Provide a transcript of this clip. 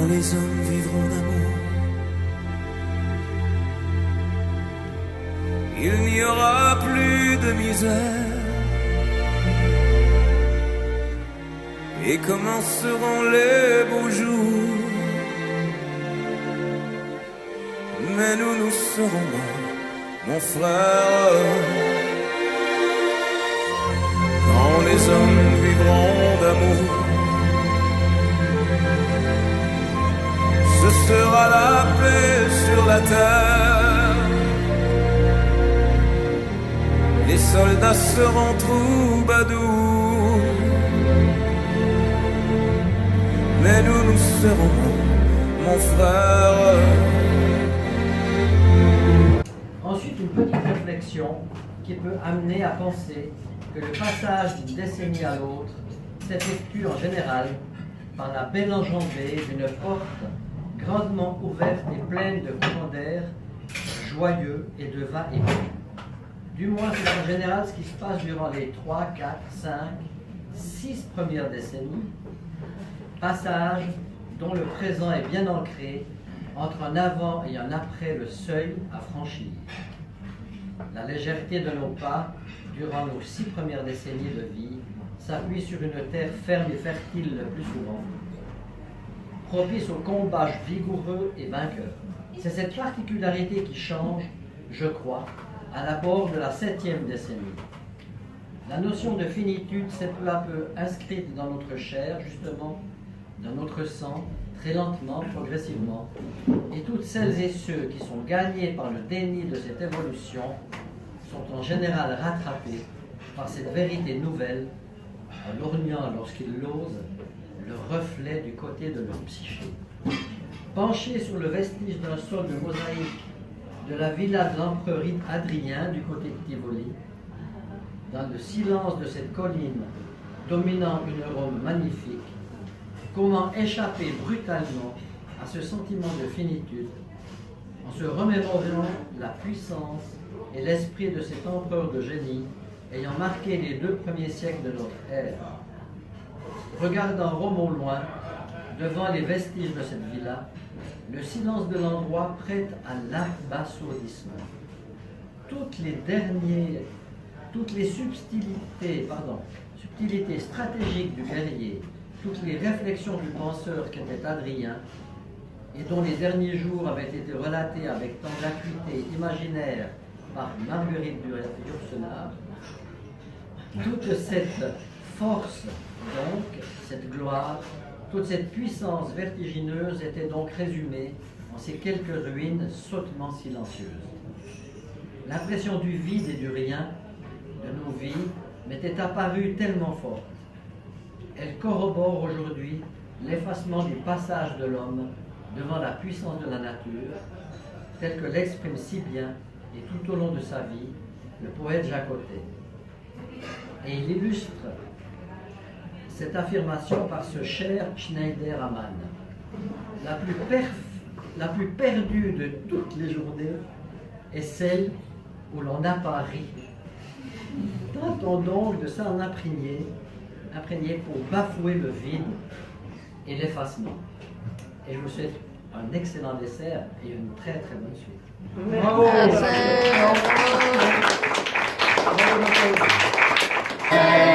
Quand les hommes vivront d'amour, il n'y aura plus de misère. Et commenceront les beaux jours. Mais nous serons là, mon frère. Quand les hommes vivront d'amour, ce sera la paix sur la terre. Les soldats seront troubadours. Mais nous serons là, mon frère. Ensuite, une petite réflexion qui peut amener à penser que le passage d'une décennie à l'autre s'effectue en général par la belle enjambée d'une porte grandement ouverte et pleine de courants d'air joyeux et de va-et-vient. Du moins, c'est en général ce qui se passe durant les 3, 4, 5, 6 premières décennies. Passage dont le présent est bien ancré entre un avant et un après le seuil à franchir. La légèreté de nos pas durant nos 6 premières décennies de vie s'appuie sur une terre ferme et fertile le plus souvent, propice au combat vigoureux et vainqueur. C'est cette particularité qui change, je crois, à l'abord de la 7e décennie. La notion de finitude s'est peu à peu inscrite dans notre chair, justement, dans notre sang, très lentement, progressivement, et toutes celles et ceux qui sont gagnés par le déni de cette évolution sont en général rattrapés par cette vérité nouvelle, en lorgnant lorsqu'ils l'osent le reflet du côté de leur psyché. Penchés sur le vestige d'un sol de mosaïque de la villa de l'empereur Adrien du côté de Tivoli, dans le silence de cette colline dominant une Rome magnifique, comment échapper brutalement à ce sentiment de finitude en se remémorant la puissance et l'esprit de cet empereur de génie ayant marqué les 2 premiers siècles de notre ère. Regardant Rome au loin, devant les vestiges de cette villa, le silence de l'endroit prête à l'abasourdissement. Toutes les subtilités stratégiques du guerrier, toutes les réflexions du penseur qu'était Adrien, et dont les derniers jours avaient été relatés avec tant d'acuité imaginaire par Marguerite Yourcenar, toute cette force, donc, cette gloire, toute cette puissance vertigineuse était donc résumée en ces quelques ruines sottement silencieuses. L'impression du vide et du rien de nos vies m'était apparue tellement forte. Elle corrobore aujourd'hui l'effacement du passage de l'homme devant la puissance de la nature, tel que l'exprime si bien, et tout au long de sa vie, le poète Jacotet. Et il illustre cette affirmation par ce cher Schneider-Amann. La plus perdue de toutes les journées est celle où l'on n'a pas ri. Tentons donc de s'en imprégner pour bafouer le vide et l'effacement. Et je vous souhaite un excellent dessert et une très très bonne suite. Bravo. Bravo.